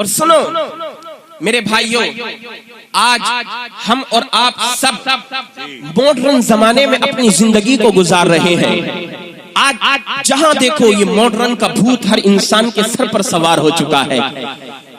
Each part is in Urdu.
اور سنو میرے بھائیوں، آج ہم اور آپ سب ماڈرن زمانے میں اپنی زندگی کو گزار رہے ہیں۔ آج جہاں دیکھو یہ ماڈرن کا بھوت ہر انسان کے سر پر سوار ہو چکا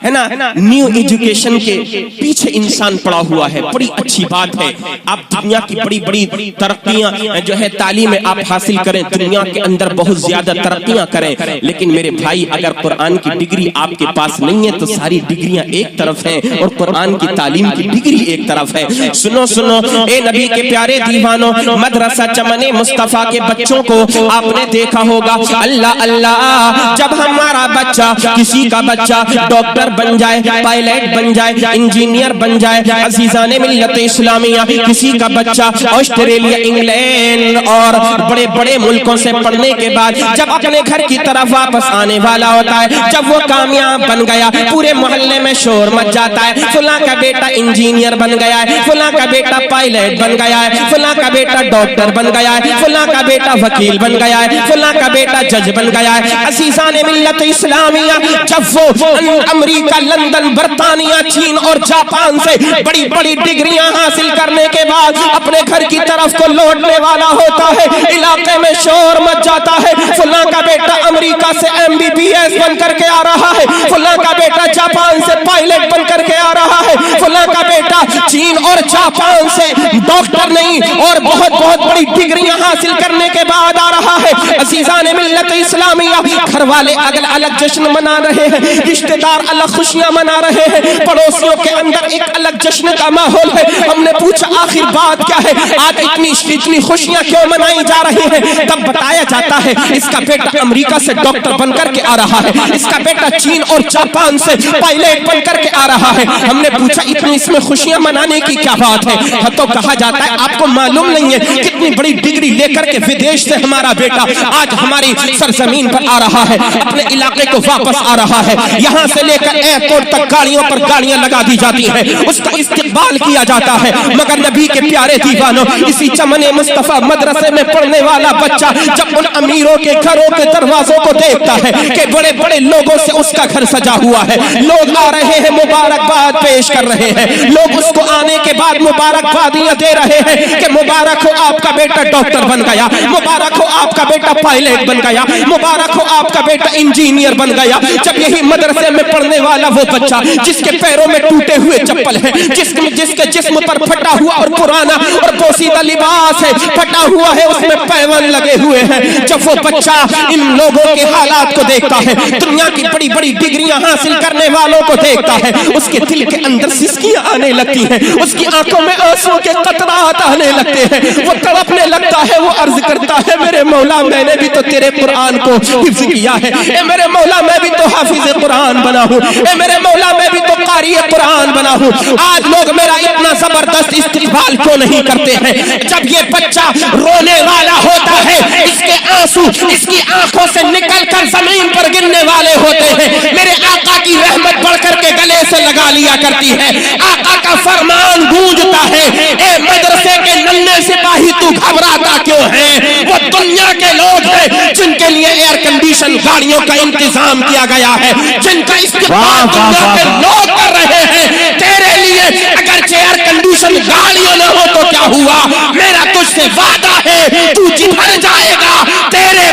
ہے نا۔ نیو ایجوکیشن کے پیچھے انسان پڑا ہوا ہے، بڑی اچھی بات ہے۔ آپ دنیا کی بڑی بڑی ترقیاں جو ہے تعلیم آپ حاصل کریں، دنیا کے اندر بہت زیادہ ترقیاں کریں، لیکن میرے بھائی اگر قرآن کی ڈگری آپ کے پاس نہیں ہے تو ساری ڈگریاں ایک طرف ہیں اور قرآن کی تعلیم کی ڈگری ایک طرف ہے۔ سنو سنو اے نبی کے پیارے دیوانوں، مدرسہ چمن مصطفیٰ کے بچوں کو آپ نے دیکھا ہوگا۔ اللہ اللہ، جب ہمارا بچہ، کسی کا بچہ ڈاکٹر بن جائے، پائلٹ بن جائے، انجینئر بن جائے، عزیزان ملت اسلامیہ، کسی کا بچہ آسٹریلیا، انگلینڈ اور بڑے بڑے ملکوں سے پڑھنے کے بعد جب اپنے گھر کی طرف واپس آنے والا ہوتا ہے، جب وہ کامیاب بن گیا، پورے محلے میں شور مچ جاتا ہے، فلاں کا بیٹا انجینئر بن گیا ہے، فلاں کا بیٹا پائلٹ بن گیا ہے، فلاں کا بیٹا ڈاکٹر بن گیا ہے، فلاں کا بیٹا وکیل بن گیا ہے، فلاں کا بیٹا جج بن گیا ہے۔ عزیزان ملت اسلامیہ، جب وہ امریکہ، لندن، برطانیہ، چین اور جاپان سے بڑی بڑی ڈگریاں حاصل کرنے کے بعد اپنے گھر کی طرف کو لوٹنے والا ہوتا ہے، علاقے میں شور مچ جاتا ہے، فلاں کا بیٹا امریکہ سے MBBS بن کر کے آ رہا ہے، فلاں کا بیٹا جاپان سے پائلٹ بن کر کے آ رہا ہے، فلاں کا بیٹا چین اور جاپان سے ڈاکٹر نہیں اور بہت بہت بڑی ڈگریاں حاصل کرنے کے بعد آ رہا ہے۔ عزیزان ملت اسلامیہ، گھر والے الگ الگ جشن منا رہے ہیں، رشتہ دار الگ خوشیاں منا رہے ہیں، پڑوسیوں کے اندر ایک الگ جشن کا ماحول ہے۔ ہم نے پوچھا آخر بات کیا ہے، آج اتنی خوشیاں کیوں منائی جا رہی ہیں؟ تب بتایا جاتا ہے اس کا بیٹا امریکہ سے ڈاکٹر بن کر کے آ رہا ہے، اس کا بیٹا چین اور جاپان سے پائلٹ بن کر کے آ رہا ہے۔ ہم نے پوچھا اتنی اس میں خوشیاں منانے کی کیا بات ہے؟ تو کہا جاتا ہے آپ کو معلوم نہیں ہے کتنی بڑی ڈگری لے کر کے ودیش سے ہمارا بیٹا آج ہماری سرزمین پر آ رہا ہے، اپنے علاقے کو واپس آ رہا ہے۔ یہاں سے لے کر ایئرپورٹ تک گاڑیوں پر گاڑیاں لگا دی جاتی ہیں، اس کا استقبال کیا جاتا ہے، مگر نبی کے پیارے دیوانوں، اسی چمن مصطفیٰ مدرسے میں پڑھنے والا بچہ جب ان امیروں کے گھروں کے دروازوں کو دیکھتا ہے کہ بڑے بڑے لوگوں سے اس کا گھر سجا ہوا ہے، لوگ آ رہے ہیں، مبارکباد پیش کر رہے ہیں، لوگ اس کو آنے کے بعد مبارکبادیاں دے رہے ہیں کہ مبارک ہو آپ کا بیٹا ڈاکٹر بن گیا، مبارک ہو آپ کا بیٹا پائلٹ بن گیا، مبارک ہو آپ کا بیٹا انجینئر بن گیا۔ جب یہی مدرسے میں پڑھنے والا وہ بچہ جس کے پیروں میں ٹوٹے ہوئے چپل ہیں، جس کے جسم پر پھٹا ہوا اور پرانا اور پوسیدہ لباس ہے، پھٹا ہوا ہے، اس میں پیون لگے ہوئے ہیں، جب وہ بچہ ان لوگوں کے حالات کو دیکھتا ہے، دنیا کی بڑی بڑی ڈگریاں حاصل کرنے والوں کو دیکھتا ہے، اس کے دل کے اندر سسکیاں آنے لگتی ہیں، اس کی آنکھوں میں آنسو کے قطرات آنے لگتے ہیں، وہ تڑپنے لگتا ہے، وہ عرض کرتا ہے میرے مولا میں نے بھی تو تیرے قرآن کو حفظ کیا ہے، اے میرے مولا میں بھی تو حافظ قرآن بنا ہوں، اے میرے مولا میں بھی تو قاری قرآن بنا ہوں، آج لوگ میرا اتنا زبردست استقبال کیوں نہیں کرتے ہیں؟ جب یہ بچہ رونے والا ہوتا ہے، اس کے آنسو اس کی آنکھوں سے نکل کر زمین پر گرنے والے ہوتے ہیں، میرے آقا کی رحمت بڑھ کر کے گلے سے لگا لیا کرتی ہے، آقا کا فرمان گونجتا ہے، اے مدرسے کے ننھے سپاہی تو گھبراتا کیوں ہے؟ وہ دنیا کے لوگ ہیں جن کے لیے ایئر کنڈیشن گاڑیوں کا انتظام کیا گیا ہے، جن کا استقبال دنیا کے لوگ کر رہے ہیں، تیرے لیے اگرچہ ایئر کنڈیشن گاڑیوں نہ ہو تو کیا ہوا، میرا تجھ سے وعدہ ہے تو جدھر جائے گا تیرے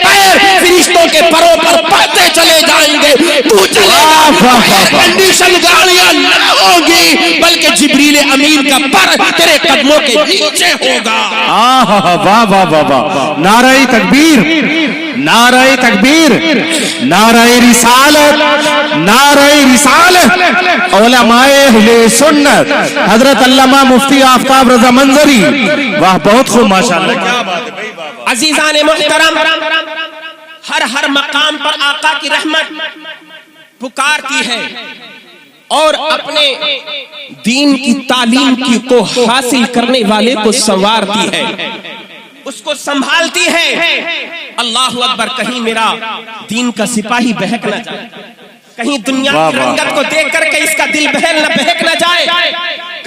پیر فرشتوں کے پروں پر پڑتے چلے جائیں گے، تو چلے گا، ایئر کنڈیشن گاڑیاں نہ ہوگی بلکہ جبریل امین کا پر تیرے قدموں کے نیچے ہوگا۔ واہ واہ واہ واہ، نعرہ تکبیر، نعرہ تکبیر، نعرہ رسالت، نعرہ رسالت، علماء اہل سنت، حضرت علامہ مفتی آفتاب رضا منظری، واہ بہت خوب ماشاءاللہ، کیا بات ہے بھائی، بابا۔ عزیزان محترم، ہر مقام پر آقا کی رحمت پکارتی ہے اور اپنے دین کی تعلیم کو حاصل کرنے والے کو سنوارتی ہے، اس کو سنبھالتی ہے۔ اللہ اکبر، کہیں میرا دین کا سپاہی بہک نہ جائے، کہیں دنیا کی رنگت کو دیکھ کر کے اس کا دل بہل نہ بہک نہ جائے،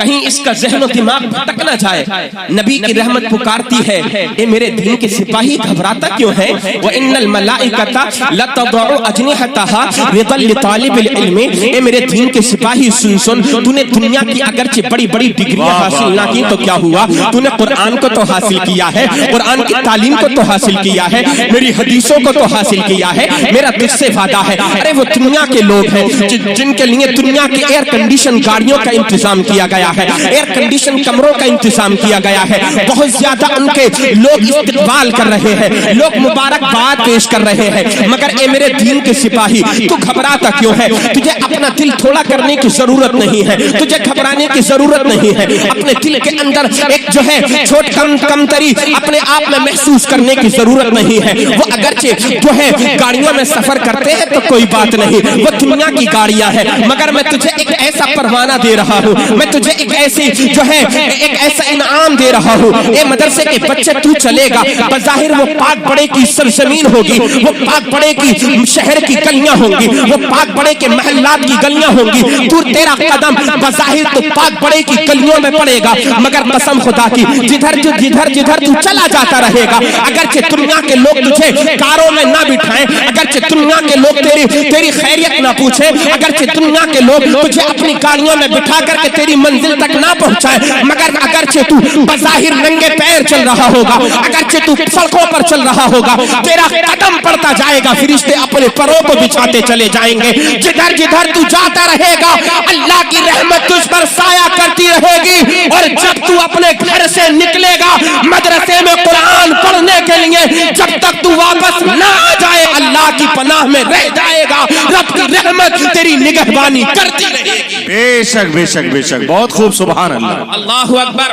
کہیں اس کا ذہن و دماغ بھٹک نہ جائے. نبی کی رحمت پکارتی ہے اے میرے دین کے سپاہی گھبراتا کیوں ہے؟ وَإِنَّ الْمَلَائِكَةَ لَتَضَعُ أَجْنِحَتَهَا رِضًا لِطَالِبِ الْعِلْمِ. اے میرے دین کے سپاہی سن تو نے دنیا کی اگرچہ بڑی بڑی ڈگریاں حاصل نہ کی تو کیا ہوا؟ تو نے قرآن کو تو حاصل کیا ہے, قرآن کی تعلیم کو تو حاصل کیا ہے, میری حدیثوں کو تو حاصل کیا ہے. میرا تجھ سے وعدہ ہے. ارے وہ دنیا کے لوگ ہیں جن کے لیے دنیا کے ایئر کنڈیشن گاڑیوں کا انتظام کیا گیا ہے, ایئر کنڈیشن کمروں کا انتظام کیا گیا ہے, بہت زیادہ ان کے لوگ استقبال کر رہے ہیں, لوگ مبارکباد پیش کر رہے ہیں, مگر اے میرے دین کے سپاہی تو گھبراتا کیوں ہے؟ تجھے اپنا دل تھوڑا کرنے کی ضرورت نہیں ہے, تجھے گھبرانے کی ضرورت نہیں ہے. اپنے دل کے اندر ایک جو ہے چھوٹ کمتری اپنے آپ میں محسوس کرنے کی ضرورت نہیں ہے. وہ اگرچہ جو ہے گاڑیوں میں سفر کرتے ہیں تو کوئی بات نہیں, وہ دنیا کی گاڑیاں ہیں, مگر میں تجھے ایک ایسا پروانہ دے رہا ہوں, میں تجھے ایک ایسی جو ہے ایک ایسا انعام دے رہا ہوں. اے مدرسے کے بچے تو چلے گا, بظاہر وہ پاک بڑے کی سرزمین ہوگی, وہ پاک بڑے کی شہر کی گلیاں ہوں گی, وہ پاک بڑے کے محلات کی گلیاں ہوں گی, تو تیرا قدم بظاہر تو پاک بڑے کی گلیوں میں پڑے گا, مگر قسم خدا کی جدھر تو چلا جاتا رہے گا, اگرچہ دنیا کے لوگ تجھے کاروں میں نہ بٹھائیں, اگرچہ دنیا کے لوگ تیری خیریت نہ پوچھیں, اگرچہ دنیا کے لوگ تجھے اپنی گاڑیوں میں بٹھا کر کے تیری منزل تک نہ پہنچائیں, مگر اگرچہ تو بظاہر ننگے پیر چل رہا ہوگا, اگرچہ تو سڑکوں پر چل رہا ہوگا, تیرا قدم پڑتا جائے گا, فرشتے اپنے پروں کو بچھاتے چلے جائیں گے. جدھر تو جاتا رہے گا اللہ کی رحمت تجھ پر سایہ کرتی رہے گی, اور جب تو اپنے گھر سے نکلے گا مدرسے میں قرآن پڑھنے کے لیے, جب تک تو واپس نہ آ جائے اللہ کی پناہ میں رہ جائے گا. رب کی رحمت تیری نگہبانی کرتی رہے گی. بے شک بے شک بے شک, بہت خوب, سبحان اللہ, اللہ اکبر.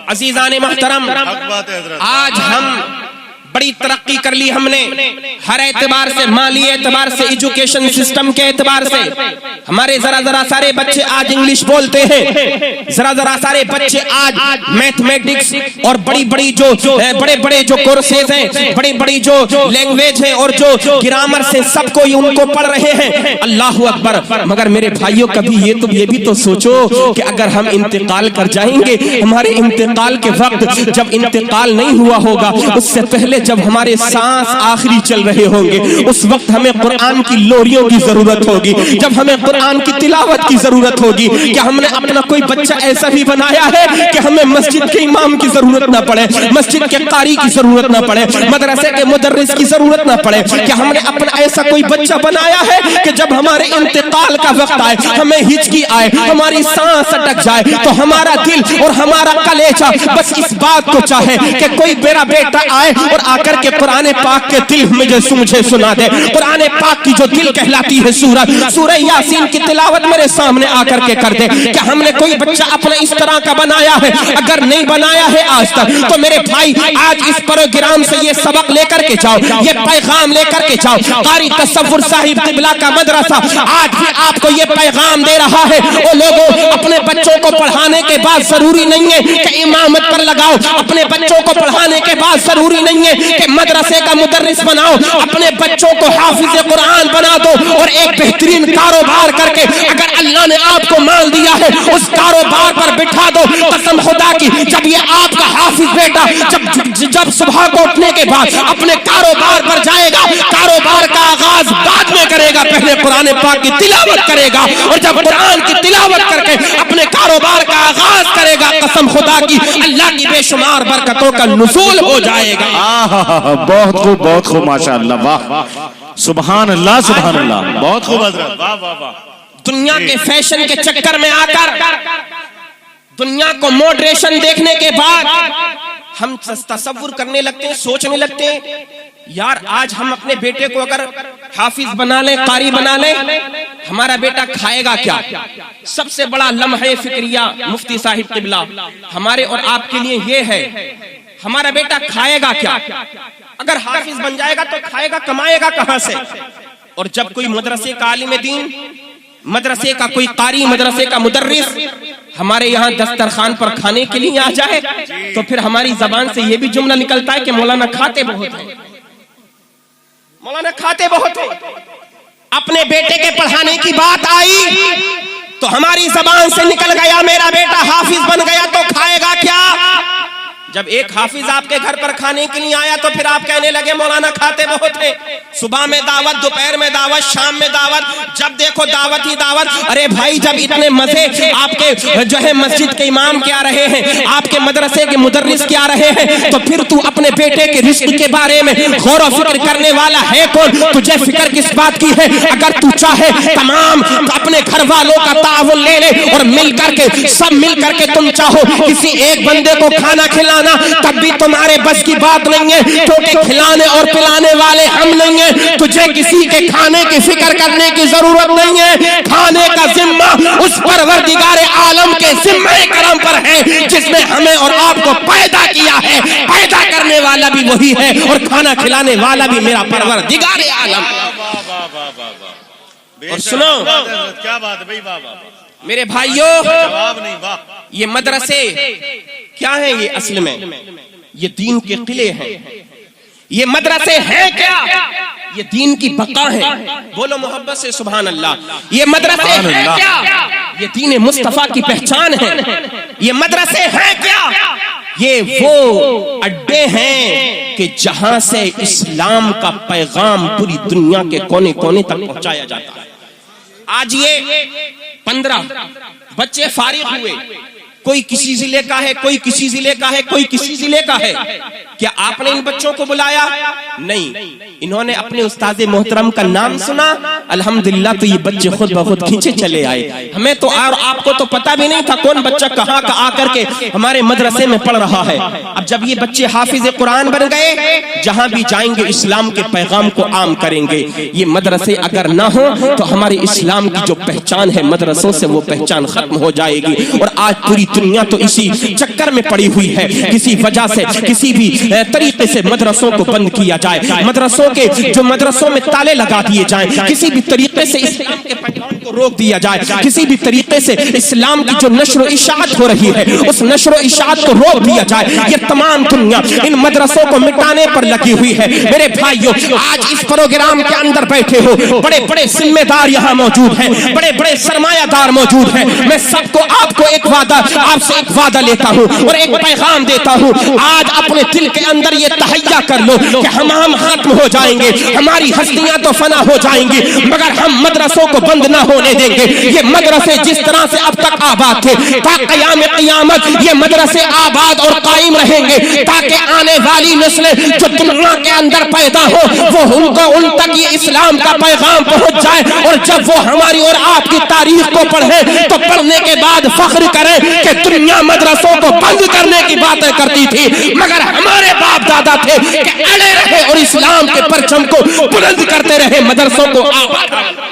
عزیزان محترم, آج ہم بڑی ترقی کر لی ہم نے ہر اعتبار سے, مالی اعتبار سے, ایجوکیشن سسٹم کے اعتبار سے. ہمارے ذرا سارے بچے آج انگلش بولتے ہیں, ذرا سارے بچے آج میتھمیٹکس اور بڑی بڑے جو کورسز ہیں, بڑی جو لینگویج ہیں اور جو گرامر سے سب کو ان کو پڑھ رہے ہیں. اللہ اکبر. مگر میرے بھائیوں کبھی یہ بھی تو سوچو کہ اگر ہم انتقال کر جائیں گے, ہمارے انتقال کے وقت جب انتقال نہیں ہوا ہوگا, اس سے پہلے جب ہمارے سانس آخری چل رہے ہوں گے, اس وقت ہمیں قرآن کی لوریوں کی ضرورت ہوگی, جب ہمیں قرآن کی تلاوت کی ضرورت ہوگی. کہ ہم نے اپنا کوئی بچہ ایسا بھی بنایا ہے کہ ہمیں مسجد کے امام کی ضرورت نہ پڑے, مسجد کے قاری کی ضرورت نہ پڑے, مدرسے کے مدرس کی ضرورت نہ پڑے. کہ ہم نے اپنا ایسا کوئی بچہ بنایا ہے کہ جب ہمارے انتقال کا وقت آئے, ہمیں ہچکی آئے, ہماری سانس اٹک جائے, تو ہمارا دل اور ہمارا کلیجہ بس اس بات کو چاہے کہ کوئی میرا بیٹا آئے اور آ کر کے قرآن پاک کے دل مجھے سنا دے. قرآن پاک کی جو دل کہلاتی ہے سورہ یاسین کی تلاوت میرے سامنے آ کر کے کر دے. کہ ہم نے کوئی بچہ اپنا اس طرح کا بنایا ہے؟ اگر نہیں بنایا ہے آج تک, تو میرے بھائی آج اس پروگرام سے یہ سبق لے کر کے جاؤ, یہ پیغام لے کر کے جاؤ. قاری تصور صاحب قبلہ کا مدرسہ آج بھی آپ کو یہ پیغام دے رہا ہے, وہ لوگوں اپنے بچوں کو پڑھانے کے بعد ضروری نہیں ہے کہ امامت پر لگاؤ, اپنے بچوں کو پڑھانے کے بعد ضروری نہیں ہے کہ مدرسے کا مدرس بناؤ, اپنے بچوں کو حافظ قرآن بنا دو اور ایک بہترین کاروبار کر کے اگر اللہ نے آپ کو مال دیا ہے اس کاروبار پر بٹھا دو. قسم خدا کی جب یہ آپ کا حافظ بیٹا جب صبح کو اٹھنے کے بعد اپنے کاروبار پر جائے گا, کاروبار کا آغاز بعد میں کرے گا, پہلے قرآن پاک کی تلاوت کرے گا, اور جب قرآن کی تلاوت کر کے اپنے کاروبار کا آغاز کرے گا, قسم خدا کی اللہ کی بے شمار برکتوں کا نزول ہو جائے گا. بہت خوب, ماشاء اللہ, واہ, سبحان اللہ, سبحان اللہ, بہت خوب حضرت, واہ واہ واہ. دنیا کے فیشن کے چکر میں آ کر, دنیا کو موڈریشن دیکھنے کے بعد ہم تصور کرنے لگتے ہیں, سوچنے لگتے ہیں یار آج ہم اپنے بیٹے کو اگر حافظ بنا لیں, قاری بنا لیں, ہمارا بیٹا کھائے گا کیا؟ سب سے بڑا لمحہ فکریہ مفتی صاحب قبلہ ہمارے اور آپ کے لیے یہ ہے, ہمارا بیٹا کھائے گا کیا؟ اگر حافظ بن جائے گا تو کھائے گا, کمائے گا کہاں سے؟ اور جب کوئی مدرسے کا عالم دین, مدرسے کا کوئی قاری, مدرسے کا مدرس ہمارے یہاں دسترخوان پر کھانے کے لیے آ جائے, تو پھر ہماری زبان سے یہ بھی جملہ نکلتا ہے کہ مولانا کھاتے بہت ہیں, مولانا کھاتے بہت ہیں. اپنے بیٹے کے پڑھانے کی بات آئی تو ہماری زبان سے نکل گیا میرا بیٹا حافظ بن گیا تو کھائے گا کیا؟ جب ایک حافظ آپ کے گھر پر کھانے کے لیے آیا تو پھر آپ کہنے لگے مولانا کھاتے بہت ہیں، صبح میں دعوت، دوپہر میں دعوت، شام میں دعوت، جب دیکھو دعوت ہی دعوت۔ ارے بھائی جب اتنے مزے آپ کے جو ہے مسجد کے امام کیا رہے ہیں، آپ کے مدرسے کے مدرس کیا رہے ہیں، تو پھر تو اپنے بیٹے کے رزق کے بارے میں غور و فکر کرنے والا ہے کون؟ تجھے فکر کس بات کی ہے؟ اگر تو چاہے تمام اپنے گھر والوں کا تعاون لے لے اور مل کر کے سب مل کر کے تم چاہو کسی ایک بندے کو کھانا کھلانا، تب بھی تمہارے بس کی بات نہیں ہے، کیونکہ کھلانے اور پلانے والے ہم نہیں ہیں۔ تجھے کسی کے کھانے کی فکر کرنے کی ضرورت نہیں ہے، کھانے کا ذمہ اس پروردگار عالم کے ذمہ کرم پر ہے جس نے ہمیں اور آپ کو پیدا کیا ہے۔ پیدا کرنے والا بھی وہی ہے اور کھانا کھلانے والا بھی میرا پروردگار عالم۔ اور سنو کیا بات ہے بھائی، میرے بھائیوں، جواب نہیں، واہ۔ یہ مدرسے کیا ہیں؟ یہ اصل میں یہ دین کے قلعے ہیں۔ یہ مدرسے ہیں کیا؟ یہ دین کی بقا ہیں۔ بولو محبت سے سبحان اللہ۔ یہ مدرسے ہیں کیا؟ یہ دین مصطفیٰ کی پہچان ہے۔ یہ مدرسے ہیں کیا؟ یہ وہ اڈے ہیں کہ جہاں سے اسلام کا پیغام پوری دنیا کے کونے کونے تک پہنچایا جاتا ہے۔ آج یہ 15 بچے فارغ ہوئے، کوئی کسی ضلع کا ہے، کوئی کسی ضلع کا ہے، کوئی کسی ضلع کا ہے۔ کیا آپ نے ان بچوں کو بلایا؟ نہیں، انہوں نے اپنے استاد محترم کا نام سنا، الحمدللہ تو یہ بچے خود بخود کھینچے چلے آئے۔ ہمیں تو اور آپ کو تو پتہ بھی نہیں تھا کون بچہ کہاں کا آ کر کے ہمارے مدرسے میں پڑھ رہا ہے۔ اب جب یہ بچے حافظ قرآن بن گئے، جہاں بھی جائیں گے اسلام کے پیغام کو عام کریں گے۔ یہ مدرسے اگر نہ ہو تو ہمارے اسلام کی جو پہچان ہے مدرسوں سے وہ پہچان ختم ہو جائے گی۔ اور آج پوری دنیا تو اسی چکر میں پڑی ہوئی ہے، کسی وجہ سے کسی بھی طریقے سے مدرسوں کو بند کیا جائے، مدرسوں کے جو مدرسوں میں تالے لگا دیے جائیں، کسی بھی طریقے سے اسلام کے پیغام کو روک دیا جائے، کسی بھی طریقے سے اسلام کی جو نشر و اشاعت ہو رہی ہے اس نشر و اشاعت کو روک دیا جائے۔ یہ تمام دنیا ان مدرسوں کو مٹانے پر لگی ہوئی ہے۔ میرے بھائیوں، آج اس پروگرام کے اندر بیٹھے ہو، بڑے بڑے ذمہ دار یہاں موجود ہیں، بڑے بڑے سرمایہ دار موجود ہیں۔ میں سب کو آپ کو ایک وعدہ، آپ سے ایک وعدہ لیتا ہوں اور ایک پیغام دیتا ہوں۔ آج اپنے دل کے اندر یہ تہیہ کر لو کہ ہم ختم ہو جائیں گے، ہماری ہستیاں تو فنا ہو جائیں گی، مگر ہم مدرسوں کو بند نہ ہونے دیں گے۔ یہ مدرسے جس طرح سے اب تک آباد تھے، تا قیام قیامت یہ مدرسے آباد اور قائم رہیں گے، تاکہ آنے والی نسلیں جو دنیا کے اندر پیدا ہو وہ ان تک یہ اسلام کا پیغام پہنچ جائے، اور جب وہ ہماری اور آپ کی تاریخ کو پڑھیں تو پڑھنے کے بعد فخر کریں کہ دنیا مدرسوں کو بند کرنے کی باتیں کرتی تھی، مگر ہمارے باپ دادا تھے کہ اڑے رہے اور اسلام کے پرچم کو بلند کرتے رہے، مدرسوں کو آباد